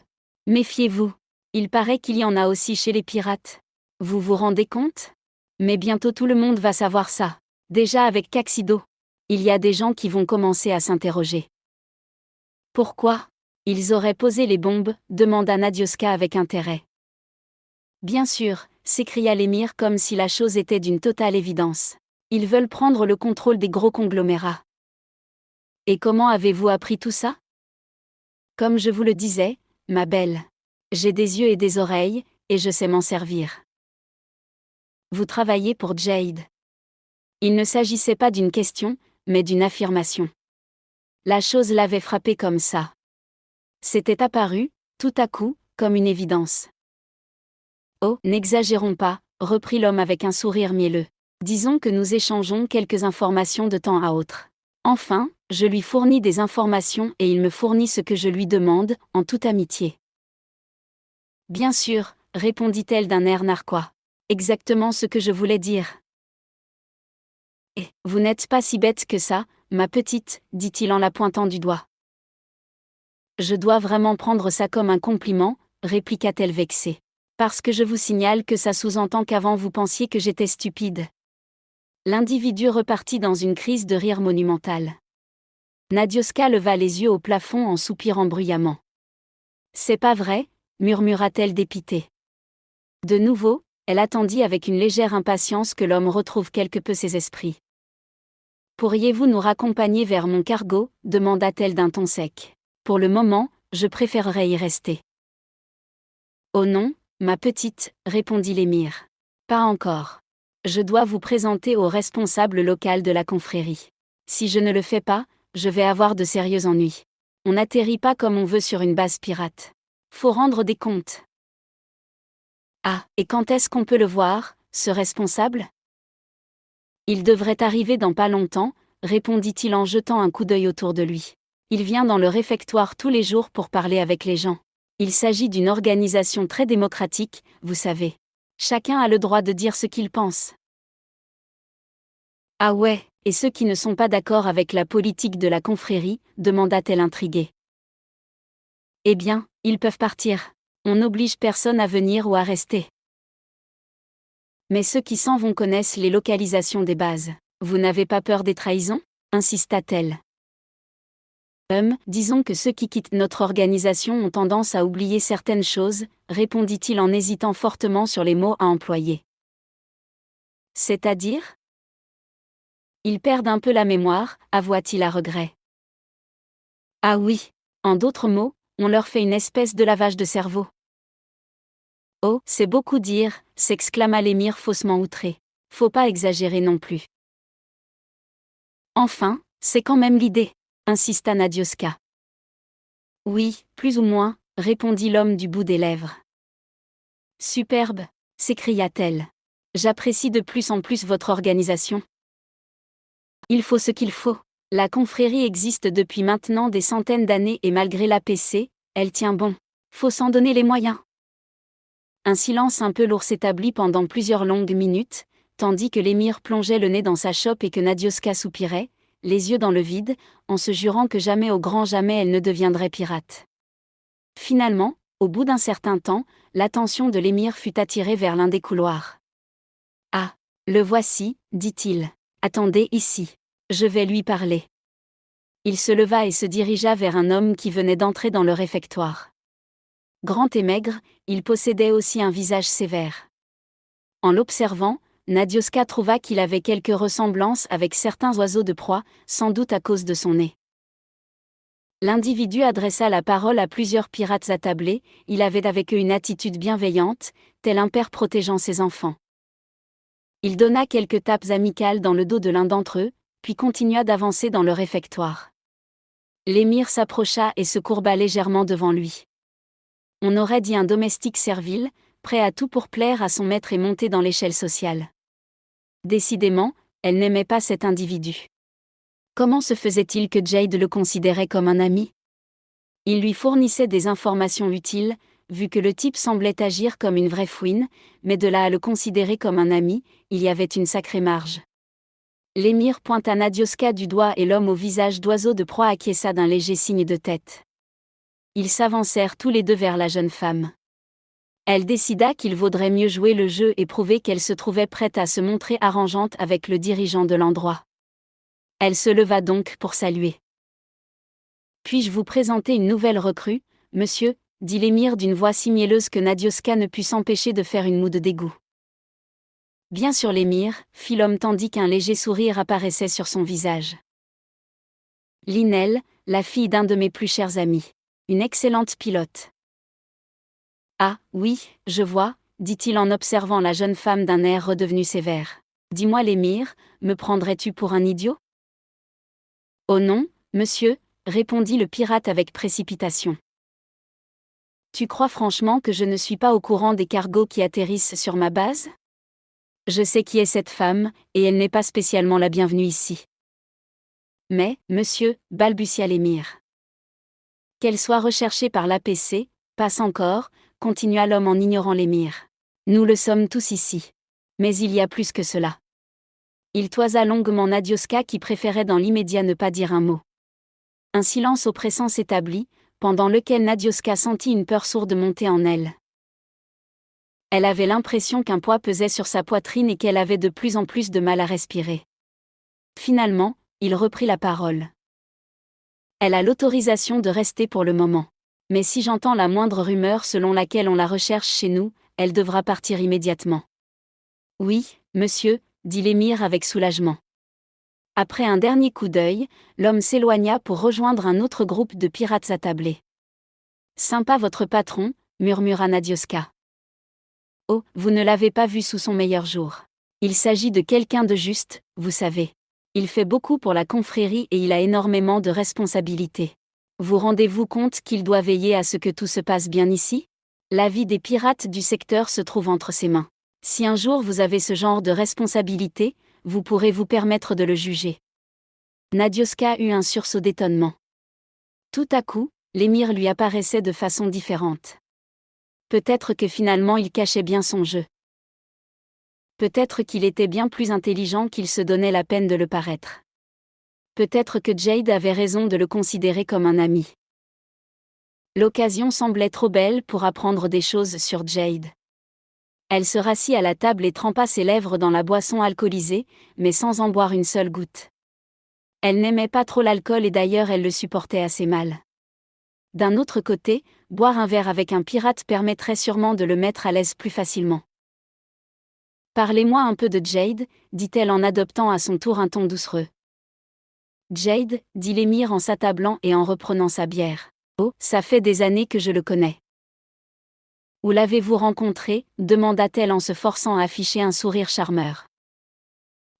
Méfiez-vous. Il paraît qu'il y en a aussi chez les pirates. Vous vous rendez compte ? Mais bientôt tout le monde va savoir ça. Déjà avec Caxido. Il y a des gens qui vont commencer à s'interroger. Pourquoi ? Ils auraient posé les bombes ? Demanda Nadioska avec intérêt. Bien sûr, s'écria l'émir comme si la chose était d'une totale évidence. Ils veulent prendre le contrôle des gros conglomérats. Et comment avez-vous appris tout ça ? Comme je vous le disais, ma belle. J'ai des yeux et des oreilles, et je sais m'en servir. Vous travaillez pour Jade. Il ne s'agissait pas d'une question, mais d'une affirmation. La chose l'avait frappé comme ça. C'était apparu, tout à coup, comme une évidence. Oh, n'exagérons pas, reprit l'homme avec un sourire mielleux. Disons que nous échangeons quelques informations de temps à autre. Enfin, je lui fournis des informations et il me fournit ce que je lui demande, en toute amitié. Bien sûr, répondit-elle d'un air narquois. Exactement ce que je voulais dire. Et vous n'êtes pas si bête que ça, ma petite, dit-il en la pointant du doigt. Je dois vraiment prendre ça comme un compliment, répliqua-t-elle vexée. Parce que je vous signale que ça sous-entend qu'avant vous pensiez que j'étais stupide. L'individu repartit dans une crise de rire monumentale. Nadioska leva les yeux au plafond en soupirant bruyamment. C'est pas vrai, murmura-t-elle dépitée. De nouveau, elle attendit avec une légère impatience que l'homme retrouve quelque peu ses esprits. Pourriez-vous nous raccompagner vers mon cargo ? Demanda-t-elle d'un ton sec. Pour le moment, je préférerais y rester. Oh non, ma petite, répondit l'émir. Pas encore. Je dois vous présenter au responsable local de la confrérie. Si je ne le fais pas, je vais avoir de sérieux ennuis. On n'atterrit pas comme on veut sur une base pirate. Faut rendre des comptes. Ah, et quand est-ce qu'on peut le voir, ce responsable ? Il devrait arriver dans pas longtemps, répondit-il en jetant un coup d'œil autour de lui. Il vient dans le réfectoire tous les jours pour parler avec les gens. Il s'agit d'une organisation très démocratique, vous savez. Chacun a le droit de dire ce qu'il pense. Ah ouais, et ceux qui ne sont pas d'accord avec la politique de la confrérie, demanda-t-elle intriguée. Eh bien, ils peuvent partir. On n'oblige personne à venir ou à rester. Mais ceux qui s'en vont connaissent les localisations des bases. Vous n'avez pas peur des trahisons ? Insista-t-elle. Disons que ceux qui quittent notre organisation ont tendance à oublier certaines choses, répondit-il en hésitant fortement sur les mots à employer. C'est-à-dire ? Ils perdent un peu la mémoire, avoua-t-il à regret. Ah oui, en d'autres mots, on leur fait une espèce de lavage de cerveau. Oh, c'est beaucoup dire, s'exclama l'émir faussement outré. Faut pas exagérer non plus. Enfin, c'est quand même l'idée, insista Nadioska. Oui, plus ou moins, répondit l'homme du bout des lèvres. Superbe, s'écria-t-elle. J'apprécie de plus en plus votre organisation. Il faut ce qu'il faut. La confrérie existe depuis maintenant des centaines d'années et malgré l'APC, elle tient bon. Faut s'en donner les moyens. Un silence un peu lourd s'établit pendant plusieurs longues minutes, tandis que l'émir plongeait le nez dans sa chope et que Nadioska soupirait, les yeux dans le vide, en se jurant que jamais au grand jamais elle ne deviendrait pirate. Finalement, au bout d'un certain temps, l'attention de l'émir fut attirée vers l'un des couloirs. « Ah, le voici, dit-il. Attendez ici. Je vais lui parler. » Il se leva et se dirigea vers un homme qui venait d'entrer dans le réfectoire. Grand et maigre, il possédait aussi un visage sévère. En l'observant, Nadioska trouva qu'il avait quelques ressemblances avec certains oiseaux de proie, sans doute à cause de son nez. L'individu adressa la parole à plusieurs pirates attablés, il avait avec eux une attitude bienveillante, tel un père protégeant ses enfants. Il donna quelques tapes amicales dans le dos de l'un d'entre eux, puis continua d'avancer dans le réfectoire. L'émir s'approcha et se courba légèrement devant lui. On aurait dit un domestique servile, prêt à tout pour plaire à son maître et monter dans l'échelle sociale. Décidément, elle n'aimait pas cet individu. Comment se faisait-il que Jade le considérait comme un ami ? Il lui fournissait des informations utiles, vu que le type semblait agir comme une vraie fouine, mais de là à le considérer comme un ami, il y avait une sacrée marge. L'émir pointa Nadioska du doigt et l'homme au visage d'oiseau de proie acquiesça d'un léger signe de tête. Ils s'avancèrent tous les deux vers la jeune femme. Elle décida qu'il vaudrait mieux jouer le jeu et prouver qu'elle se trouvait prête à se montrer arrangeante avec le dirigeant de l'endroit. Elle se leva donc pour saluer. « Puis-je vous présenter une nouvelle recrue, monsieur ?» dit l'émir d'une voix si mielleuse que Nadioska ne put s'empêcher de faire une moue de dégoût. « Bien sûr l'émir, » fit l'homme tandis qu'un léger sourire apparaissait sur son visage. « Linel, la fille d'un de mes plus chers amis. Une excellente pilote. »« Ah, oui, je vois, » dit-il en observant la jeune femme d'un air redevenu sévère. « Dis-moi l'émir, me prendrais-tu pour un idiot ? » « Oh non, monsieur, » répondit le pirate avec précipitation. « Tu crois franchement que je ne suis pas au courant des cargos qui atterrissent sur ma base ? Je sais qui est cette femme, et elle n'est pas spécialement la bienvenue ici. » « Mais, monsieur, » balbutia l'émir. « Qu'elle soit recherchée par l'APC, passe encore, » continua l'homme en ignorant l'émir. « Nous le sommes tous ici. Mais il y a plus que cela. » Il toisa longuement Nadioska qui préférait dans l'immédiat ne pas dire un mot. Un silence oppressant s'établit, pendant lequel Nadioska sentit une peur sourde monter en elle. Elle avait l'impression qu'un poids pesait sur sa poitrine et qu'elle avait de plus en plus de mal à respirer. Finalement, il reprit la parole. « Elle a l'autorisation de rester pour le moment. Mais si j'entends la moindre rumeur selon laquelle on la recherche chez nous, elle devra partir immédiatement. »« Oui, monsieur, » dit l'émir avec soulagement. Après un dernier coup d'œil, l'homme s'éloigna pour rejoindre un autre groupe de pirates attablés. « Sympa votre patron, » murmura Nadioska. « Oh, vous ne l'avez pas vu sous son meilleur jour. Il s'agit de quelqu'un de juste, vous savez. Il fait beaucoup pour la confrérie et il a énormément de responsabilités. Vous rendez-vous compte qu'il doit veiller à ce que tout se passe bien ici ? La vie des pirates du secteur se trouve entre ses mains. Si un jour vous avez ce genre de responsabilité, vous pourrez vous permettre de le juger. » Nadioska eut un sursaut d'étonnement. Tout à coup, l'émir lui apparaissait de façon différente. Peut-être que finalement il cachait bien son jeu. Peut-être qu'il était bien plus intelligent qu'il se donnait la peine de le paraître. Peut-être que Jade avait raison de le considérer comme un ami. L'occasion semblait trop belle pour apprendre des choses sur Jade. Elle se rassit à la table et trempa ses lèvres dans la boisson alcoolisée, mais sans en boire une seule goutte. Elle n'aimait pas trop l'alcool et d'ailleurs elle le supportait assez mal. D'un autre côté, boire un verre avec un pirate permettrait sûrement de le mettre à l'aise plus facilement. Parlez-moi un peu de Jade, dit-elle en adoptant à son tour un ton doucereux. Jade, dit l'émir en s'attablant et en reprenant sa bière. Oh, ça fait des années que je le connais. Où l'avez-vous rencontré, demanda-t-elle en se forçant à afficher un sourire charmeur.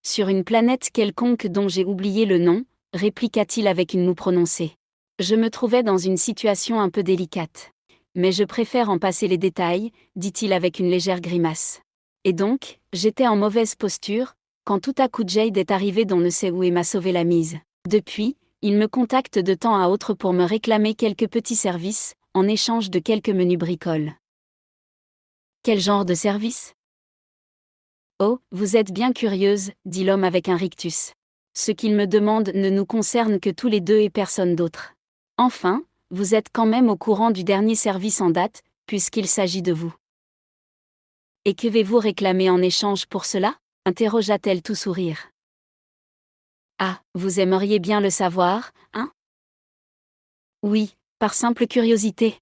Sur une planète quelconque dont j'ai oublié le nom, répliqua-t-il avec une moue prononcée. Je me trouvais dans une situation un peu délicate. Mais je préfère en passer les détails, dit-il avec une légère grimace. Et donc, j'étais en mauvaise posture, quand tout à coup Jade est arrivé d'on ne sait où et m'a sauvé la mise. Depuis, il me contacte de temps à autre pour me réclamer quelques petits services, en échange de quelques menus bricoles. Quel genre de service ? Oh, vous êtes bien curieuse, dit l'homme avec un rictus. Ce qu'il me demande ne nous concerne que tous les deux et personne d'autre. Enfin, vous êtes quand même au courant du dernier service en date, puisqu'il s'agit de vous. Et que vais-vous réclamer en échange pour cela ? Interrogea-t-elle tout sourire. Ah, vous aimeriez bien le savoir, hein ? Oui, par simple curiosité.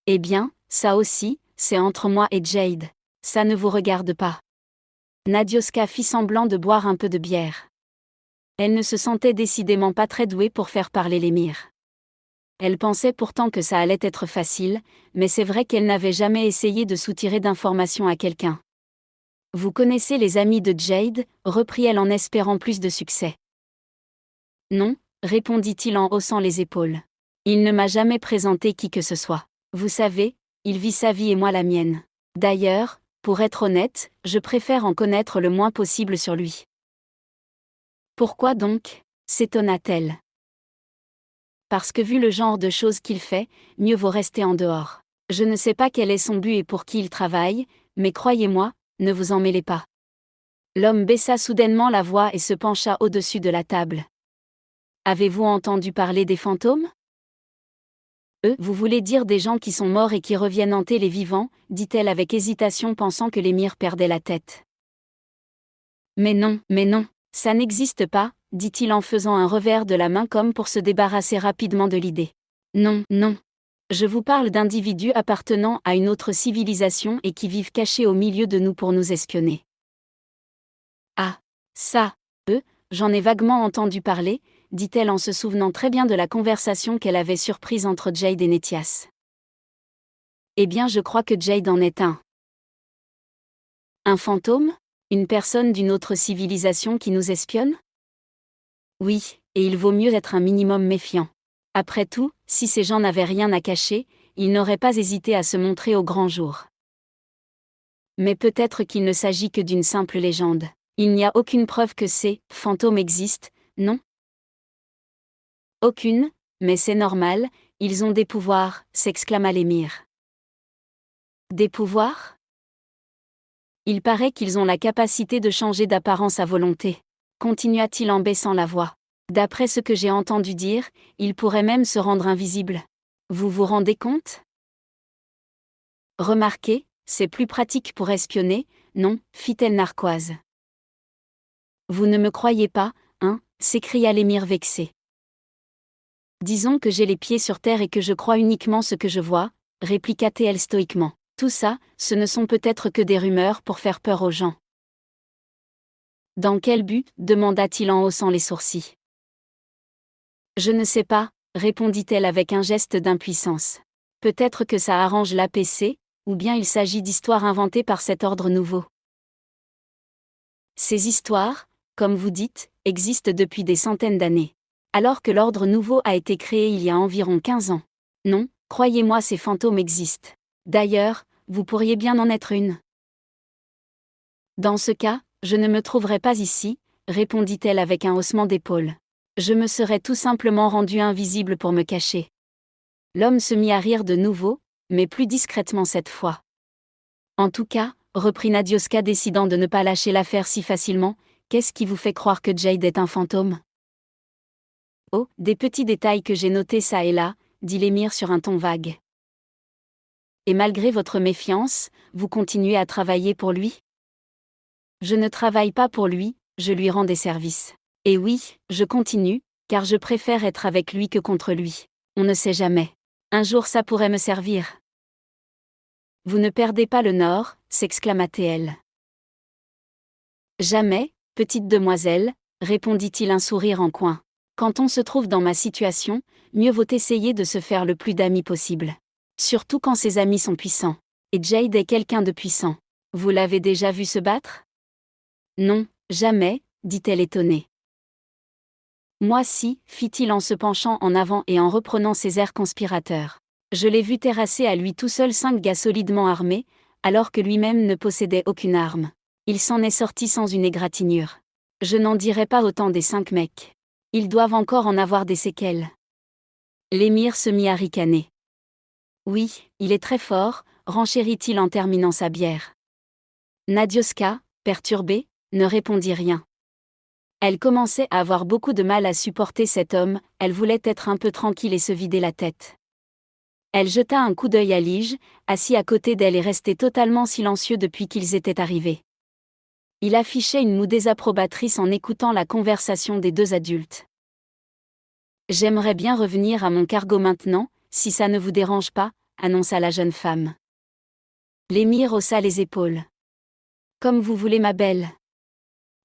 Eh bien, ça aussi, c'est entre moi et Jade. Ça ne vous regarde pas. Nadioska fit semblant de boire un peu de bière. Elle ne se sentait décidément pas très douée pour faire parler l'émir. Elle pensait pourtant que ça allait être facile, mais c'est vrai qu'elle n'avait jamais essayé de soutirer d'informations à quelqu'un. Vous connaissez les amis de Jade, reprit-elle en espérant plus de succès. Non, répondit-il en haussant les épaules. Il ne m'a jamais présenté qui que ce soit. Vous savez, il vit sa vie et moi la mienne. D'ailleurs, pour être honnête, je préfère en connaître le moins possible sur lui. Pourquoi donc ? S'étonna-t-elle. Parce que vu le genre de choses qu'il fait, mieux vaut rester en dehors. Je ne sais pas quel est son but et pour qui il travaille, mais croyez-moi, ne vous en mêlez pas. L'homme baissa soudainement la voix et se pencha au-dessus de la table. Avez-vous entendu parler des fantômes ? Vous voulez dire des gens qui sont morts et qui reviennent hanter les vivants, dit-elle avec hésitation pensant que l'émir perdait la tête. Mais non, ça n'existe pas, dit-il en faisant un revers de la main comme pour se débarrasser rapidement de l'idée. Non. Je vous parle d'individus appartenant à une autre civilisation et qui vivent cachés au milieu de nous pour nous espionner. Ah, ça, j'en ai vaguement entendu parler, dit-elle en se souvenant très bien de la conversation qu'elle avait surprise entre Jade et Nethias. Eh bien, je crois que Jade en est un. Un fantôme ? Une personne d'une autre civilisation qui nous espionne ? Oui, et il vaut mieux être un minimum méfiant. Après tout, si ces gens n'avaient rien à cacher, ils n'auraient pas hésité à se montrer au grand jour. Mais peut-être qu'il ne s'agit que d'une simple légende. Il n'y a aucune preuve que ces fantômes existent, non ? Aucune, mais c'est normal, ils ont des pouvoirs, s'exclama l'émir. Des pouvoirs ? Il paraît qu'ils ont la capacité de changer d'apparence à volonté, continua-t-il en baissant la voix. D'après ce que j'ai entendu dire, ils pourraient même se rendre invisibles. Vous vous rendez compte ? Remarquez, c'est plus pratique pour espionner, non, fit-elle narquoise. Vous ne me croyez pas, hein ? S'écria l'émir vexé. Disons que j'ai les pieds sur terre et que je crois uniquement ce que je vois, répliqua-t-elle stoïquement. Tout ça, ce ne sont peut-être que des rumeurs pour faire peur aux gens. Dans quel but ? Demanda-t-il en haussant les sourcils. Je ne sais pas, répondit-elle avec un geste d'impuissance. Peut-être que ça arrange l'APC, ou bien il s'agit d'histoires inventées par cet ordre nouveau. Ces histoires, comme vous dites, existent depuis des centaines d'années. Alors que l'ordre nouveau a été créé il y a environ 15 ans. Non, croyez-moi, ces fantômes existent. D'ailleurs, vous pourriez bien en être une. Dans ce cas, je ne me trouverai pas ici, répondit-elle avec un haussement d'épaules. Je me serais tout simplement rendue invisible pour me cacher. L'homme se mit à rire de nouveau, mais plus discrètement cette fois. En tout cas, reprit Nadioska décidant de ne pas lâcher l'affaire si facilement, qu'est-ce qui vous fait croire que Jade est un fantôme ? Oh, des petits détails que j'ai notés ça et là, dit l'émir sur un ton vague. Et malgré votre méfiance, vous continuez à travailler pour lui? Je ne travaille pas pour lui, je lui rends des services. Et oui, je continue, car je préfère être avec lui que contre lui. On ne sait jamais. Un jour ça pourrait me servir. Vous ne perdez pas le nord, s'exclama-t-elle. Jamais, petite demoiselle, répondit-il un sourire en coin. Quand on se trouve dans ma situation, mieux vaut essayer de se faire le plus d'amis possible. Surtout quand ses amis sont puissants. Et Jade est quelqu'un de puissant. Vous l'avez déjà vu se battre? Non, jamais, dit-elle étonnée. Moi si, fit-il en se penchant en avant et en reprenant ses airs conspirateurs. Je l'ai vu terrasser à lui tout seul 5 gars solidement armés, alors que lui-même ne possédait aucune arme. Il s'en est sorti sans une égratignure. Je n'en dirai pas autant des 5 mecs. Ils doivent encore en avoir des séquelles. L'émir se mit à ricaner. Oui, il est très fort, renchérit-il en terminant sa bière. Nadioska, perturbée, ne répondit rien. Elle commençait à avoir beaucoup de mal à supporter cet homme, elle voulait être un peu tranquille et se vider la tête. Elle jeta un coup d'œil à Lige, assis à côté d'elle et resté totalement silencieux depuis qu'ils étaient arrivés. Il affichait une moue désapprobatrice en écoutant la conversation des 2 adultes. J'aimerais bien revenir à mon cargo maintenant, si ça ne vous dérange pas, annonça la jeune femme. L'émir haussa les épaules. Comme vous voulez ma belle.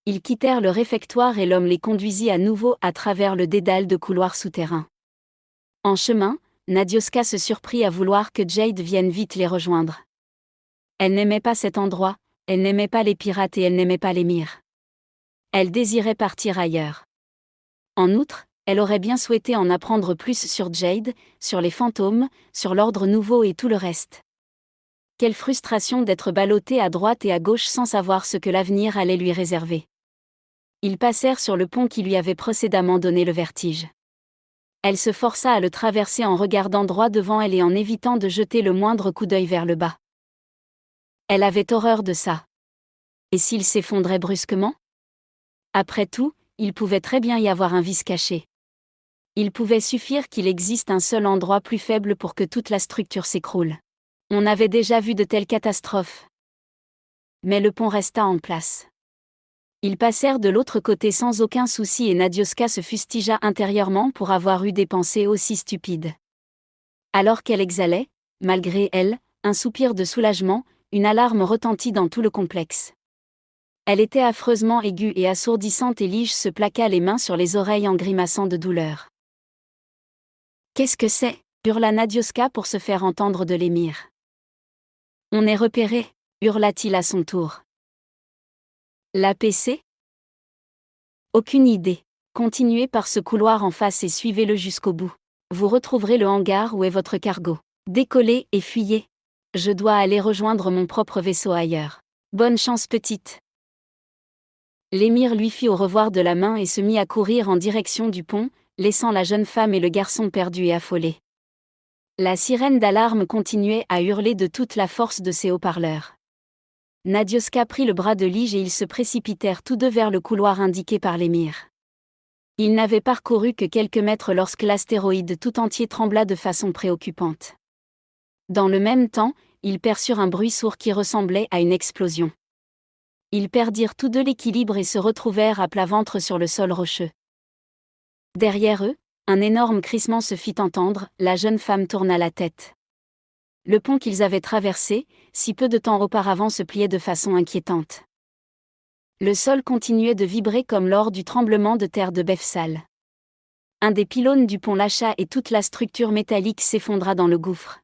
Ils quittèrent le réfectoire et l'homme les conduisit à nouveau à travers le dédale de couloirs souterrains. En chemin, Nadioska se surprit à vouloir que Jade vienne vite les rejoindre. Elle n'aimait pas cet endroit, elle n'aimait pas les pirates et elle n'aimait pas l'émir. Elle désirait partir ailleurs. En outre, elle aurait bien souhaité en apprendre plus sur Jade, sur les fantômes, sur l'ordre nouveau et tout le reste. Quelle frustration d'être ballottée à droite et à gauche sans savoir ce que l'avenir allait lui réserver. Ils passèrent sur le pont qui lui avait précédemment donné le vertige. Elle se força à le traverser en regardant droit devant elle et en évitant de jeter le moindre coup d'œil vers le bas. Elle avait horreur de ça. Et s'il s'effondrait brusquement? Après tout, il pouvait très bien y avoir un vice caché. Il pouvait suffire qu'il existe un seul endroit plus faible pour que toute la structure s'écroule. On avait déjà vu de telles catastrophes. Mais le pont resta en place. Ils passèrent de l'autre côté sans aucun souci et Nadioska se fustigea intérieurement pour avoir eu des pensées aussi stupides. Alors qu'elle exhalait, malgré elle, un soupir de soulagement, une alarme retentit dans tout le complexe. Elle était affreusement aiguë et assourdissante et Lige se plaqua les mains sur les oreilles en grimaçant de douleur. « Qu'est-ce que c'est » hurla Nadioska pour se faire entendre de l'émir. « On est repéré » hurla-t-il à son tour. L'APC? Aucune idée. Continuez par ce couloir en face et suivez-le jusqu'au bout. Vous retrouverez le hangar où est votre cargo. Décollez et fuyez. Je dois aller rejoindre mon propre vaisseau ailleurs. Bonne chance petite. L'émir lui fit au revoir de la main et se mit à courir en direction du pont, laissant la jeune femme et le garçon perdus et affolés. La sirène d'alarme continuait à hurler de toute la force de ses haut-parleurs. Nadioska prit le bras de Lige et ils se précipitèrent tous 2 vers le couloir indiqué par l'émir. Ils n'avaient parcouru que quelques mètres lorsque l'astéroïde tout entier trembla de façon préoccupante. Dans le même temps, ils perçurent un bruit sourd qui ressemblait à une explosion. Ils perdirent tous 2 l'équilibre et se retrouvèrent à plat ventre sur le sol rocheux. Derrière eux, un énorme crissement se fit entendre, la jeune femme tourna la tête. Le pont qu'ils avaient traversé, si peu de temps auparavant se pliait de façon inquiétante. Le sol continuait de vibrer comme lors du tremblement de terre de Befsal. Un des pylônes du pont lâcha et toute la structure métallique s'effondra dans le gouffre.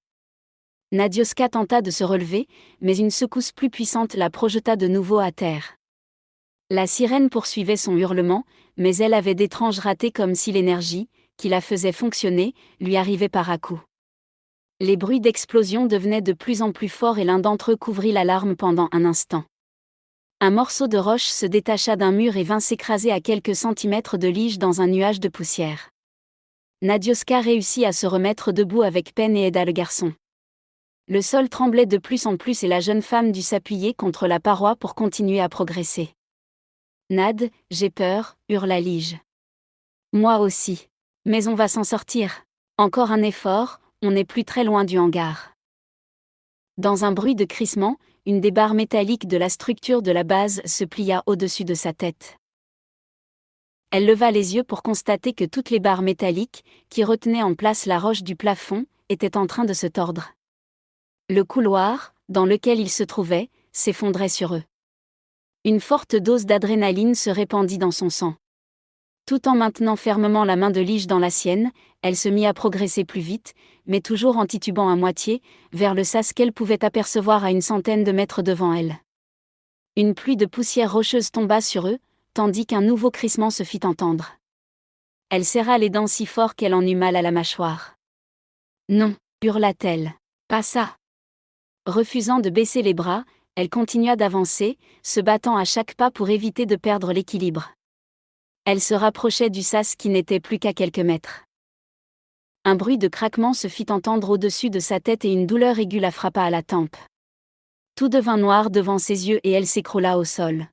Nadioska tenta de se relever, mais une secousse plus puissante la projeta de nouveau à terre. La sirène poursuivait son hurlement, mais elle avait d'étranges ratés comme si l'énergie, qui la faisait fonctionner, lui arrivait par à-coups. Les bruits d'explosion devenaient de plus en plus forts et l'un d'entre eux couvrit l'alarme pendant un instant. Un morceau de roche se détacha d'un mur et vint s'écraser à quelques centimètres de Lige dans un nuage de poussière. Nadioska réussit à se remettre debout avec peine et aida le garçon. Le sol tremblait de plus en plus et la jeune femme dut s'appuyer contre la paroi pour continuer à progresser. « Nad, j'ai peur » hurla Lige. « Moi aussi. Mais on va s'en sortir. Encore un effort, on n'est plus très loin du hangar. Dans un bruit de crissement, une des barres métalliques de la structure de la base se plia au-dessus de sa tête. Elle leva les yeux pour constater que toutes les barres métalliques, qui retenaient en place la roche du plafond, étaient en train de se tordre. Le couloir, dans lequel ils se trouvaient, s'effondrait sur eux. Une forte dose d'adrénaline se répandit dans son sang. Tout en maintenant fermement la main de Lige dans la sienne, elle se mit à progresser plus vite, mais toujours en titubant à moitié, vers le sas qu'elle pouvait apercevoir à une centaine de mètres devant elle. Une pluie de poussière rocheuse tomba sur eux, tandis qu'un nouveau crissement se fit entendre. Elle serra les dents si fort qu'elle en eut mal à la mâchoire. « Non » hurla-t-elle. « Pas ça !» Refusant de baisser les bras, elle continua d'avancer, se battant à chaque pas pour éviter de perdre l'équilibre. Elle se rapprochait du sas qui n'était plus qu'à quelques mètres. Un bruit de craquement se fit entendre au-dessus de sa tête et une douleur aiguë la frappa à la tempe. Tout devint noir devant ses yeux et elle s'écroula au sol.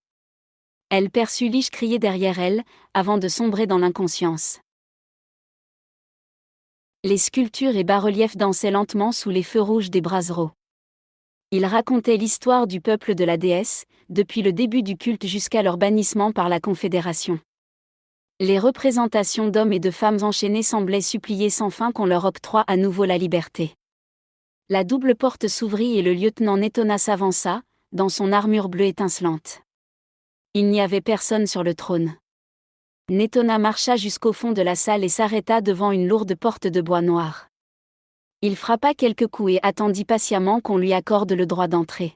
Elle perçut Lige crier derrière elle, avant de sombrer dans l'inconscience. Les sculptures et bas-reliefs dansaient lentement sous les feux rouges des brassereaux. Ils racontaient l'histoire du peuple de la déesse, depuis le début du culte jusqu'à leur bannissement par la Confédération. Les représentations d'hommes et de femmes enchaînés semblaient supplier sans fin qu'on leur octroie à nouveau la liberté. La double porte s'ouvrit et le lieutenant Netona s'avança, dans son armure bleue étincelante. Il n'y avait personne sur le trône. Netona marcha jusqu'au fond de la salle et s'arrêta devant une lourde porte de bois noir. Il frappa quelques coups et attendit patiemment qu'on lui accorde le droit d'entrer.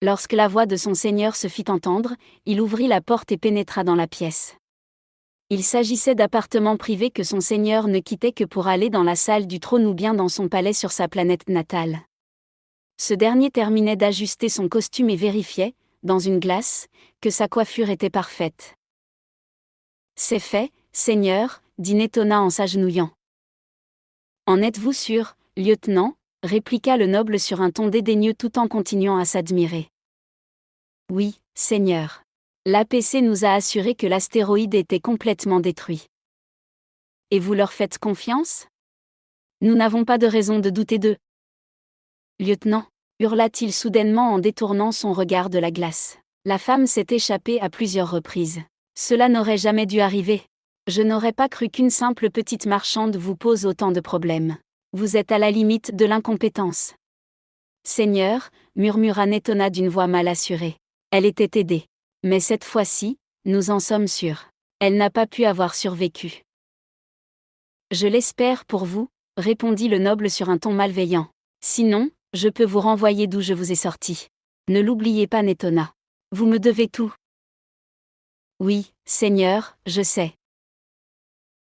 Lorsque la voix de son seigneur se fit entendre, il ouvrit la porte et pénétra dans la pièce. Il s'agissait d'appartements privés que son seigneur ne quittait que pour aller dans la salle du trône ou bien dans son palais sur sa planète natale. Ce dernier terminait d'ajuster son costume et vérifiait, dans une glace, que sa coiffure était parfaite. « C'est fait, seigneur, dit Netona en s'agenouillant. « En êtes-vous sûr, lieutenant » répliqua le noble sur un ton dédaigneux tout en continuant à s'admirer. « Oui, seigneur. L'APC nous a assuré que l'astéroïde était complètement détruit. » « Et vous leur faites confiance ? » ?»« Nous n'avons pas de raison de douter d'eux. »« Lieutenant » hurla-t-il soudainement en détournant son regard de la glace. La femme s'est échappée à plusieurs reprises. Cela n'aurait jamais dû arriver. Je n'aurais pas cru qu'une simple petite marchande vous pose autant de problèmes. Vous êtes à la limite de l'incompétence. Seigneur, murmura Netona d'une voix mal assurée. Elle était aidée. Mais cette fois-ci, nous en sommes sûrs. Elle n'a pas pu avoir survécu. Je l'espère pour vous, répondit le noble sur un ton malveillant. Sinon, je peux vous renvoyer d'où je vous ai sorti. Ne l'oubliez pas, Netona. Vous me devez tout. Oui, Seigneur, je sais.